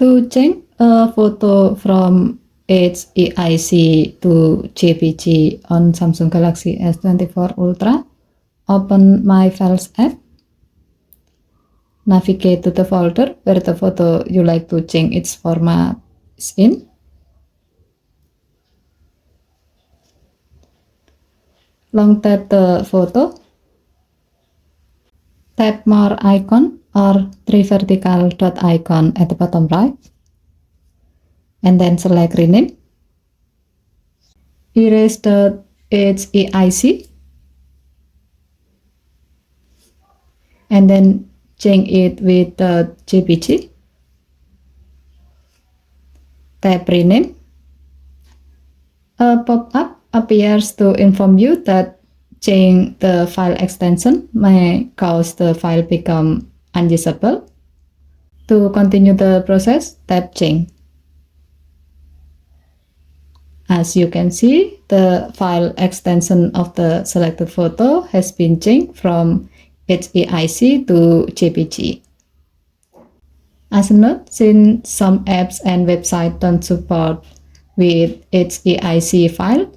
To change a photo from HEIC to JPG on Samsung Galaxy S24 Ultra, open My Files app. Navigate to the folder where the photo you like to change its format is in. Long tap the photo. Tap more icon or three vertical dot icon at the bottom right. And then select rename. Erase the HEIC. And then change it with the JPG. Tap rename. A pop-up appears to inform you that changing the file extension may cause the file become unusable. To continue the process, tap change. As you can see, the file extension of the selected photo has been changed from HEIC to JPG. As a note, since some apps and websites don't support with HEIC file,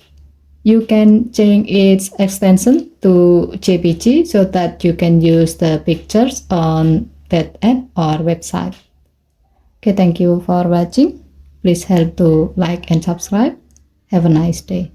you can change its extension to JPG so that you can use the pictures on that app or website. Okay, thank you for watching. Please help to like and subscribe. Have a nice day.